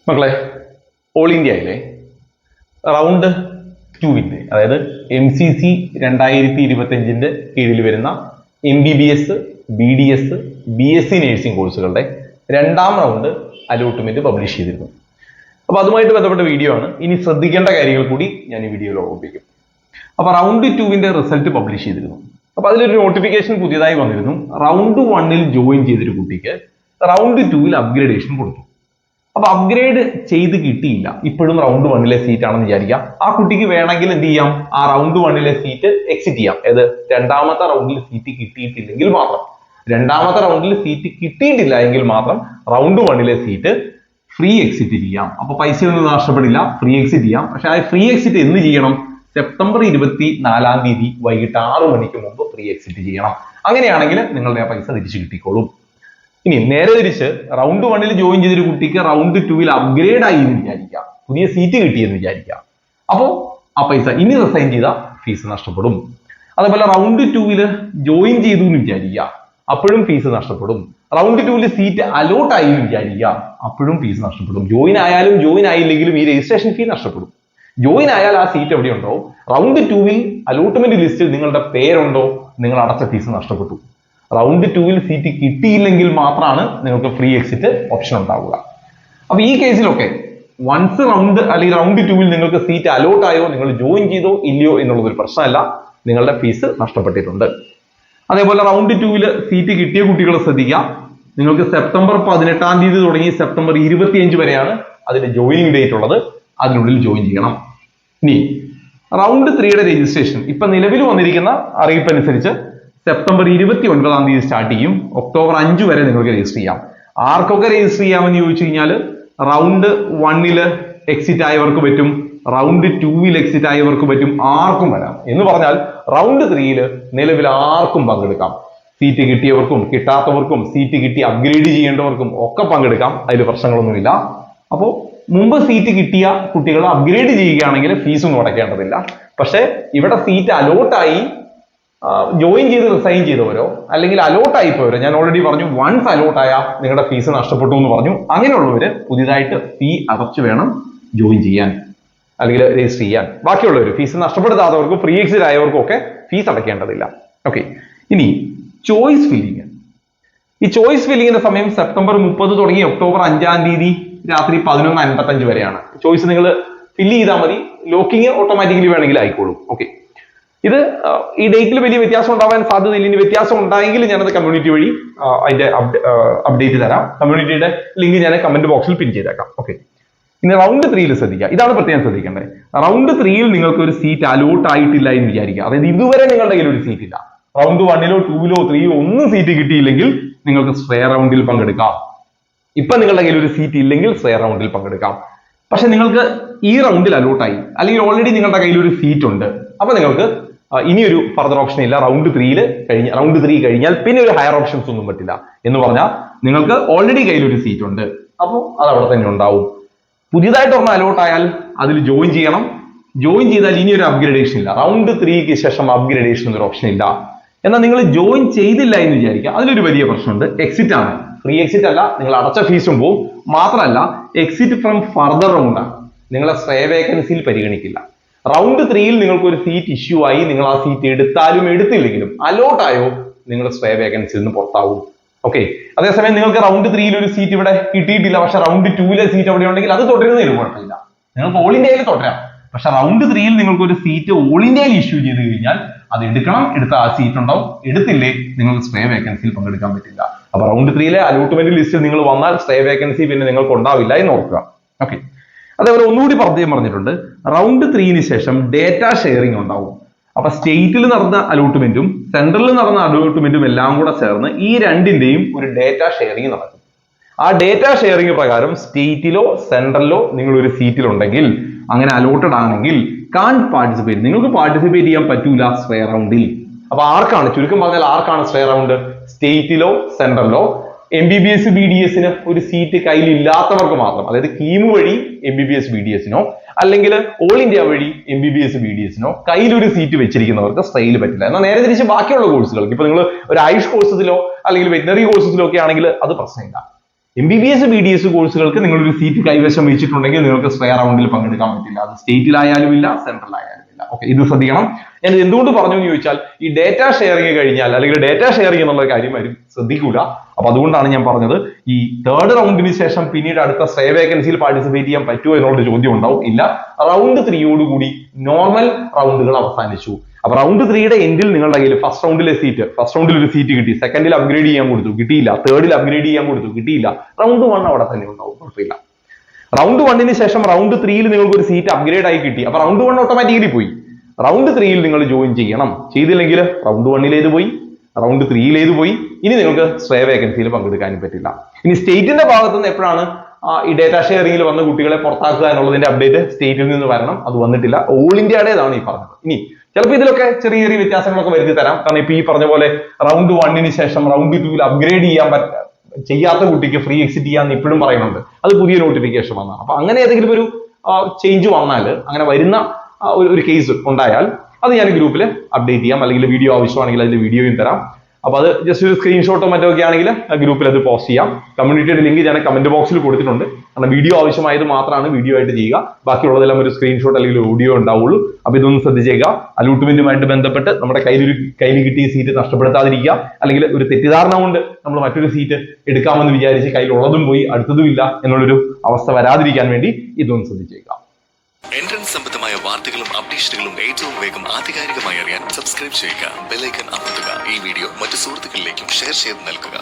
മക്കളെ, ഓൾ ഇന്ത്യയിലെ റൗണ്ട് 2 അതായത് MCC 2025 കീഴിൽ വരുന്ന MBBS, BDS, BSc നഴ്സിംഗ് കോഴ്സുകളുടെ രണ്ടാം റൗണ്ട് അലോട്ട്മെന്റ് പബ്ലിഷ് ചെയ്തിരുന്നു. അപ്പൊ അതുമായിട്ട് ബന്ധപ്പെട്ട വീഡിയോ ആണ്. ഇനി ശ്രദ്ധിക്കേണ്ട കാര്യങ്ങൾ കൂടി ഞാൻ ഈ വീഡിയോയിൽ ഓർമ്മിപ്പിക്കും. അപ്പൊ റൗണ്ട് 2 റിസൾട്ട് പബ്ലിഷ് ചെയ്തിരുന്നു. അപ്പൊ അതിലൊരു നോട്ടിഫിക്കേഷൻ പുതിയതായി വന്നിരുന്നു. റൗണ്ട് 1 ജോയിൻ ചെയ്തൊരു കുട്ടിക്ക് റൗണ്ട് 2 അപ്ഗ്രേഡേഷൻ കൊടുത്തു. അപ്പൊ അപ്ഗ്രേഡ് ചെയ്ത് കിട്ടിയില്ല, ഇപ്പോഴും റൗണ്ട് 1 സീറ്റ് ആണെന്ന് വിചാരിക്കാം. ആ കുട്ടിക്ക് വേണമെങ്കിൽ എന്ത് ചെയ്യാം, ആ റൗണ്ട് 1 സീറ്റ് എക്സിറ്റ് ചെയ്യാം. ഏത് രണ്ടാമത്തെ റൗണ്ടിൽ സീറ്റ് കിട്ടിയിട്ടില്ലെങ്കിൽ മാത്രം, രണ്ടാമത്തെ റൗണ്ടിൽ സീറ്റ് കിട്ടിയിട്ടില്ല എങ്കിൽ മാത്രം റൗണ്ട് 1 സീറ്റ് ഫ്രീ എക്സിറ്റ് ചെയ്യാം. അപ്പൊ പൈസയൊന്നും നഷ്ടപ്പെടില്ല, ഫ്രീ എക്സിറ്റ് ചെയ്യാം. പക്ഷെ ആ ഫ്രീ എക്സിറ്റ് എന്ന് ചെയ്യണം? സെപ്റ്റംബർ 24 വൈകിട്ട് 6 മണിക്ക് മുമ്പ് ഫ്രീ എക്സിറ്റ് ചെയ്യണം. അങ്ങനെയാണെങ്കിൽ നിങ്ങളുടെ ആ പൈസ തിരിച്ചു കിട്ടിക്കോളും. ഇനി നേരെ തിരിച്ച് റൗണ്ട് 1 ജോയിൻ ചെയ്തൊരു കുട്ടിക്ക് റൗണ്ട് 2 അപ്ഗ്രേഡ് ആയി എന്ന് വിചാരിക്കാം, പുതിയ സീറ്റ് കിട്ടിയെന്ന് വിചാരിക്കാം. അപ്പോൾ ആ പൈസ ഇനി റിസൈൻ ചെയ്ത ഫീസ് നഷ്ടപ്പെടും. അതേപോലെ റൗണ്ട് 2 ജോയിൻ ചെയ്തു എന്ന് വിചാരിക്കുക, അപ്പോഴും ഫീസ് നഷ്ടപ്പെടും. റൗണ്ട് 2 സീറ്റ് അലോട്ട് ആയി എന്ന് വിചാരിക്കുക, അപ്പോഴും ഫീസ് നഷ്ടപ്പെടും. ജോയിൻ ആയാലും ജോയിൻ ആയില്ലെങ്കിലും ഈ രജിസ്ട്രേഷൻ ഫീ നഷ്ടപ്പെടും. ജോയിൻ ആയാൽ ആ സീറ്റ് എവിടെയുണ്ടോ, റൗണ്ട് 2 അലോട്ട്മെന്റ് ലിസ്റ്റിൽ നിങ്ങളുടെ പേരുണ്ടോ, നിങ്ങൾ അടച്ച ഫീസ് നഷ്ടപ്പെട്ടു. റൗണ്ട് 2 സീറ്റ് കിട്ടിയില്ലെങ്കിൽ മാത്രമാണ് നിങ്ങൾക്ക് ഫ്രീ എക്സിറ്റ് ഓപ്ഷൻ ഉണ്ടാവുക. അപ്പൊ ഈ കേസിലൊക്കെ വൺസ് റൗണ്ട് അല്ലെങ്കിൽ റൗണ്ട് 2 നിങ്ങൾക്ക് സീറ്റ് അലോട്ട് ആയോ, നിങ്ങൾ ജോയിൻ ചെയ്തോ ഇല്ലയോ എന്നുള്ളതൊരു പ്രശ്നമല്ല, നിങ്ങളുടെ ഫീസ് നഷ്ടപ്പെട്ടിട്ടുണ്ട്. അതേപോലെ റൗണ്ട് 2 സീറ്റ് കിട്ടിയ കുട്ടികൾ ശ്രദ്ധിക്കാം, നിങ്ങൾക്ക് സെപ്റ്റംബർ 18 തുടങ്ങി സെപ്റ്റംബർ 25 വരെയാണ് അതിന്റെ ജോയിനിങ് ഡേറ്റ് ഉള്ളത്. അതിനുള്ളിൽ ജോയിൻ ചെയ്യണം. ഇനി റൗണ്ട് 3 രജിസ്ട്രേഷൻ ഇപ്പൊ നിലവിൽ വന്നിരിക്കുന്ന അറിയിപ്പ് അനുസരിച്ച് സെപ്റ്റംബർ 29 സ്റ്റാർട്ട് ചെയ്യും. ഒക്ടോബർ 5 വരെ നിങ്ങൾക്ക് രജിസ്റ്റർ ചെയ്യാം. ആർക്കൊക്കെ രജിസ്റ്റർ ചെയ്യാമെന്ന് ചോദിച്ചു കഴിഞ്ഞാൽ റൗണ്ട് 1 എക്സിറ്റ് ആയവർക്ക് പറ്റും, റൗണ്ട് 2 എക്സിറ്റ് ആയവർക്ക് പറ്റും, ആർക്കും വരാം. എന്ന് പറഞ്ഞാൽ റൗണ്ട് 3 നിലവിൽ ആർക്കും പങ്കെടുക്കാം. സീറ്റ് കിട്ടിയവർക്കും കിട്ടാത്തവർക്കും സീറ്റ് കിട്ടി അപ്ഗ്രേഡ് ചെയ്യേണ്ടവർക്കും ഒക്കെ പങ്കെടുക്കാം. അതിൽ പ്രശ്നങ്ങളൊന്നുമില്ല. അപ്പോൾ മുമ്പ് സീറ്റ് കിട്ടിയ കുട്ടികൾ അപ്ഗ്രേഡ് ചെയ്യുകയാണെങ്കിൽ ഫീസ് ഒന്നും അടയ്ക്കേണ്ടതില്ല. പക്ഷെ ഇവിടെ സീറ്റ് അലോട്ടായി ജോയിൻ ചെയ്ത് റിസൈൻ ചെയ്തവരോ അല്ലെങ്കിൽ അലോട്ട് ആയിപ്പോയവരോ, ഞാൻ ഓൾറെഡി പറഞ്ഞു വൺസ് അലോട്ട് ആയ നിങ്ങളുടെ ഫീസ് നഷ്ടപ്പെട്ടു എന്ന് പറഞ്ഞു, അങ്ങനെയുള്ളവര് പുതിയതായിട്ട് ഫീ അടച്ചു വേണം ജോയിൻ ചെയ്യാൻ അല്ലെങ്കിൽ രജിസ്റ്റർ ചെയ്യാൻ. ബാക്കിയുള്ളവർ ഫീസ് നഷ്ടപ്പെടുത്താത്തവർക്കും ഫ്രീ എക്സിറ്റ് ആയവർക്കും ഒക്കെ ഫീസ് അടയ്ക്കേണ്ടതില്ല. ഓക്കെ, ഇനി ചോയ്സ് ഫില്ലിങ്. ഈ ചോയ്സ് ഫില്ലിങ്ങിന്റെ സമയം സെപ്റ്റംബർ 30 തുടങ്ങി ഒക്ടോബർ 5 രാത്രി 11:55 വരെയാണ്. ചോയ്സ് നിങ്ങൾ ഫില്ല് ചെയ്താൽ മതി, ലോക്കിങ് ഓട്ടോമാറ്റിക്കലി വേണമെങ്കിൽ ആയിക്കോളും. ഓക്കെ, ഇത് ഈ ഡേറ്റിൽ വലിയ വ്യത്യാസം ഉണ്ടാവാൻ സാധ്യതയില്ല. ഇനി വ്യത്യാസം ഉണ്ടായെങ്കിൽ ഞാനത് കമ്മ്യൂണിറ്റി വഴി അതിന്റെ അപ്ഡേറ്റ് തരാം. കമ്മ്യൂണിറ്റിയുടെ ലിങ്ക് ഞാൻ കമന്റ് ബോക്സിൽ പിൻ ചെയ്തേക്കാം. ഓക്കെ, ഇനി റൗണ്ട് 3 ശ്രദ്ധിക്കുക, ഇതാണ് പ്രത്യേകം ശ്രദ്ധിക്കേണ്ടത്. റൗണ്ട് 3 നിങ്ങൾക്ക് ഒരു സീറ്റ് അലോട്ട് ആയിട്ടില്ല എന്ന് വിചാരിക്കുക. അതായത് ഇതുവരെ നിങ്ങളുടെ കയ്യിൽ ഒരു സീറ്റ് ഇല്ല. റൗണ്ട് 1 2 3 ഒന്നും സീറ്റ് കിട്ടിയില്ലെങ്കിൽ നിങ്ങൾക്ക് സ്ക്വയർ റൗണ്ടിൽ പങ്കെടുക്കാം. ഇപ്പൊ നിങ്ങളുടെ കയ്യിൽ ഒരു സീറ്റ് ഇല്ലെങ്കിൽ സ്ക്വയർ റൗണ്ടിൽ പങ്കെടുക്കാം. പക്ഷെ നിങ്ങൾക്ക് ഈ റൗണ്ടിൽ അലോട്ടായി അല്ലെങ്കിൽ ഓൾറെഡി നിങ്ങളുടെ കയ്യിൽ ഒരു സീറ്റ് ഉണ്ട്, അപ്പൊ നിങ്ങൾക്ക് ഇനിയൊരു ഫർദർ ഓപ്ഷൻ ഇല്ല. റൗണ്ട് 3 കഴിഞ്ഞാൽ പിന്നെ ഒരു ഹയർ ഓപ്ഷൻസ് ഒന്നും പറ്റില്ല. എന്ന് പറഞ്ഞാൽ നിങ്ങൾക്ക് ഓൾറെഡി കയ്യിൽ ഒരു സീറ്റ് ഉണ്ട്, അപ്പോൾ അത് അവിടെ തന്നെ ഉണ്ടാവും. പുതിയതായിട്ട് ഒരെണ്ണം അലോട്ട് ആയാൽ അതിൽ ജോയിൻ ചെയ്യണം. ജോയിൻ ചെയ്താൽ ഇനിയൊരു അപ്ഗ്രേഡേഷൻ ഇല്ല. റൗണ്ട് 3 ശേഷം അപ്ഗ്രേഡേഷൻ എന്നൊരു ഓപ്ഷൻ ഇല്ല. എന്നാൽ നിങ്ങൾ ജോയിൻ ചെയ്തില്ല എന്ന് വിചാരിക്കുക, അതിലൊരു വലിയ പ്രശ്നമുണ്ട്. എക്സിറ്റ് ആണ്, ഫ്രീ എക്സിറ്റ് അല്ല, നിങ്ങൾ അടച്ച ഫീസും പോവും. മാത്രമല്ല എക്സിറ്റ് ഫ്രം ഫർദർ റൗണ്ട് ആണ്, നിങ്ങളെ സ്റ്റേ വേക്കൻസിയിൽ പരിഗണിക്കില്ല. റൗണ്ട് 3 നിങ്ങൾക്ക് ഒരു സീറ്റ് ഇഷ്യൂ ആയി, നിങ്ങൾ ആ സീറ്റ് എടുത്താലും എടുത്തില്ലെങ്കിലും അലോട്ട് ആയോ, നിങ്ങൾ സ്റ്റേ വേക്കൻസിയിൽ നിന്ന് പുറത്താവും. ഓക്കെ, അതേസമയം നിങ്ങൾക്ക് റൗണ്ട് 3 ഒരു സീറ്റ് ഇവിടെ കിട്ടിയിട്ടില്ല, പക്ഷെ റൗണ്ട് 2 സീറ്റ് അവിടെ ഉണ്ടെങ്കിൽ അത് തുടരുന്നതിന് കുഴപ്പമില്ല, നിങ്ങൾക്ക് ഓൾ ഇന്ത്യയിൽ തുടരാം. പക്ഷെ റൗണ്ട് 3 നിങ്ങൾക്ക് ഒരു സീറ്റ് ഓൾ ഇന്ത്യയിൽ ഇഷ്യൂ ചെയ്ത് കഴിഞ്ഞാൽ അത് എടുക്കണം, എടുത്ത ആ സീറ്റ് ഉണ്ടാവും, എടുത്തില്ലേ നിങ്ങൾക്ക് സ്റ്റേ വേക്കൻസിയിൽ പങ്കെടുക്കാൻ പറ്റില്ല. അപ്പൊ റൗണ്ട് 3 അലോട്ട്മെന്റ് ലിസ്റ്റിൽ നിങ്ങൾ വന്നാൽ സ്റ്റേ വേക്കൻസി പിന്നെ നിങ്ങൾക്ക് ഉണ്ടാവില്ല എന്ന് ഓർക്കുക. ഓക്കെ, അതേപോലെ ഒന്നുകൂടി പറഞ്ഞിട്ടുണ്ട്, റൗണ്ട് 3 ശേഷം ഡേറ്റ ഷെയറിംഗ് ഉണ്ടാവും. അപ്പൊ സ്റ്റേറ്റിൽ നടന്ന അലോട്ട്മെന്റും സെൻട്രലിൽ നടന്ന അലോട്ട്മെന്റും എല്ലാം കൂടെ ചേർന്ന് ഈ രണ്ടിന്റെയും ഒരു ഡേറ്റ ഷെയറിംഗ് നടക്കും. ആ ഡേറ്റ ഷെയറിംഗ് പ്രകാരം സ്റ്റേറ്റിലോ സെൻട്രലിലോ നിങ്ങൾ ഒരു സീറ്റിലുണ്ടെങ്കിൽ, അങ്ങനെ അലോട്ടഡ് ആണെങ്കിൽ പാർട്ടിസിപ്പേറ്റ്, നിങ്ങൾക്ക് പാർട്ടിസിപ്പേറ്റ് ചെയ്യാൻ പറ്റൂല സ്ക്വയർ റൗണ്ടിൽ. അപ്പൊ ആർക്കാണ്, ചുരുക്കം പറഞ്ഞാൽ ആർക്കാണ് സ്ക്വയർ റൗണ്ട്? സ്റ്റേറ്റിലോ സെൻട്രലിലോ MBBS BDS ഒരു സീറ്റ് കയ്യിൽ ഇല്ലാത്തവർക്ക് മാത്രം. അതായത് കീമ് വഴി MBBS BDS അല്ലെങ്കിൽ ഓൾ ഇന്ത്യ വഴി MBBS BDS കയ്യിൽ ഒരു സീറ്റ് വെച്ചിരിക്കുന്നവർക്ക് സ്റ്റേയിൽ പറ്റില്ല. എന്നാൽ നേരെ തിരിച്ച് ബാക്കിയുള്ള കോഴ്സുകൾക്ക്, ഇപ്പൊ നിങ്ങൾ ഒരു ആയുഷ് കോഴ്സിലോ അല്ലെങ്കിൽ വെറ്റിനറി കോഴ്സിലോ ഒക്കെ ആണെങ്കിൽ അത് പ്രശ്നമില്ല. MBBS BDS കോഴ്സുകൾക്ക് നിങ്ങളൊരു സീറ്റ് കൈവശം വെച്ചിട്ടുണ്ടെങ്കിൽ നിങ്ങൾക്ക് സ്ക്വയർ റൗണ്ടിൽ പങ്കെടുക്കാൻ പറ്റില്ല. അത് സ്റ്റേറ്റിലായാലും ഇല്ല, സെൻട്രലായാലും ഇല്ല. ഓക്കെ, ഇത് ശ്രദ്ധിക്കണം. ഞാൻ എന്തുകൊണ്ട് പറഞ്ഞു എന്ന് ചോദിച്ചാൽ ഈ ഡേറ്റ ഷെയറിംഗ് കഴിഞ്ഞാൽ അല്ലെങ്കിൽ ഡേറ്റ ഷെയറിംഗ് എന്നുള്ള കാര്യം ആരും ശ്രദ്ധിക്കൂല. അപ്പൊ അതുകൊണ്ടാണ് ഞാൻ പറഞ്ഞത് ഈ തേർഡ് റൗണ്ടിന് ശേഷം പിന്നീട് അടുത്ത സ്ട്രേ വേക്കൻസിയിൽ പാർട്ടിസിപ്പേറ്റ് ചെയ്യാൻ പറ്റുമോ എന്നുള്ള ചോദ്യം ഉണ്ടാവും. ഇല്ല, റൗണ്ട് 3 കൂടി നോർമൽ റൗണ്ടുകൾ അവസാനിച്ചു. അപ്പൊ റൗണ്ട് 3യുടെ എൻഡിൽ നിങ്ങളുടെ കയ്യിൽ ഫസ്റ്റ് റൗണ്ടിൽ ഒരു സീറ്റ് കിട്ടി, സെക്കൻഡിൽ അപ്ഗ്രേഡ് ചെയ്യാൻ കൊടുത്തു, കിട്ടിയില്ല, തേർഡിൽ അപ്ഗ്രേഡ് ചെയ്യാൻ കൊടുത്തു, കിട്ടിയില്ല, റൗണ്ട് 1 അവിടെ തന്നെ ഉണ്ടാവും, കുഴപ്പമില്ല. റൗണ്ട് 1ന് ശേഷം റൗണ്ട് 3യിൽ നിങ്ങൾക്ക് ഒരു സീറ്റ് അപ്ഗ്രേഡ് ആയി കിട്ടി. അപ്പൊ റൗണ്ട് 1 ഓട്ടോമാറ്റിക്കലി പോയി. റൗണ്ട് 3യിൽ നിങ്ങൾ ജോയിൻ ചെയ്യണം. ചെയ്തില്ലെങ്കിൽ റൗണ്ട് 1ലേത് പോയി, റൗണ്ട് 3യിലേത് പോയി. ഇനി നിങ്ങൾക്ക് സ്ട്രേ വേക്കൻസിയിൽ പങ്കെടുക്കാനും പറ്റില്ല. ഇനി സ്റ്റേറ്റിന്റെ ഭാഗത്ത് നിന്ന് എപ്പോഴാണ് ഈ ഡേറ്റ ഷെയറിംഗിൽ വന്ന കുട്ടികളെ പുറത്താക്കുക എന്നുള്ളതിന്റെ അപ്ഡേറ്റ് സ്റ്റേറ്റിൽ നിന്ന് വരണം. അത് വന്നിട്ടില്ല. ഓൾ ഇന്ത്യയുടേതാണ് ഈ പറഞ്ഞത്. ഇനി ചിലപ്പോൾ ഇതിലൊക്കെ ചെറിയ ചെറിയ വ്യത്യാസങ്ങളൊക്കെ വരുത്തി തരാം. കാരണം ഇപ്പൊ ഈ പറഞ്ഞ പോലെ റൗണ്ട് 1ന് ശേഷം റൗണ്ട് 2ൽ അപ്ഗ്രേഡ് ചെയ്യാത്ത കുട്ടിക്ക് ഫ്രീ എക്സിറ്റ് ചെയ്യാന്ന് ഇപ്പോഴും പറയുന്നുണ്ട്. അത് പുതിയ നോട്ടിഫിക്കേഷൻ വന്നതാണ്. അപ്പൊ അങ്ങനെ ഏതെങ്കിലും ഒരു ചേഞ്ച് വന്നാൽ, അങ്ങനെ വരുന്ന ഒരു കേസ് ഉണ്ടായാൽ അത് ഞാൻ ഗ്രൂപ്പിൽ അപ്ഡേറ്റ് ചെയ്യാം. അല്ലെങ്കിൽ വീഡിയോ ആവശ്യമാണെങ്കിൽ അതിൽ വീഡിയോയും തരാം. അപ്പൊ അത് ജസ്റ്റ് ഒരു സ്ക്രീൻഷോട്ടോ മറ്റോ ഒക്കെ ആണെങ്കിൽ ഗ്രൂപ്പിൽ അത് പോസ്റ്റ് ചെയ്യാം. കമ്മ്യൂണിറ്റിയുടെ ലിങ്ക് ഞാൻ കമന്റ് ബോക്സിൽ കൊടുത്തിട്ടുണ്ട്. കാരണം വീഡിയോ ആവശ്യമായത് മാത്രമാണ് വീഡിയോ ആയിട്ട് ചെയ്യുക. ബാക്കിയുള്ളതെല്ലാം ഒരു സ്ക്രീൻഷോട്ട് അല്ലെങ്കിൽ ഓഡിയോ ഉണ്ടാവുള്ളൂ. അപ്പൊ ഇതൊന്ന് ശ്രദ്ധിച്ചേക്കുക. അലോട്ട്മെന്റുമായിട്ട് ബന്ധപ്പെട്ട് നമ്മുടെ കയ്യിൽ കിട്ടിയ സീറ്റ് നഷ്ടപ്പെടുത്താതിരിക്കുക. അല്ലെങ്കിൽ ഒരു തെറ്റിദ്ധാരണ കൊണ്ട് നമ്മൾ മറ്റൊരു സീറ്റ് എടുക്കാമെന്ന് വിചാരിച്ച് കയ്യിലുള്ളതും പോയി അടുത്തതും ഇല്ല എന്നുള്ളൊരു അവസ്ഥ വരാതിരിക്കാൻ വേണ്ടി ഇതൊന്ന് ശ്രദ്ധിച്ചേക്കുക. എൻട്രൻസ് സംബന്ധമായ വാർത്തകളും അപ്ഡേഷനുകളും ഏറ്റവും വേഗം ആധികാരികമായി അറിയാൻ സബ്സ്ക്രൈബ് ചെയ്യുക, ബെൽ ഐക്കൺ അമർത്തുക. ഈ വീഡിയോ മറ്റു സുഹൃത്തുക്കളിലേക്കും ഷെയർ ചെയ്ത് നൽകുക.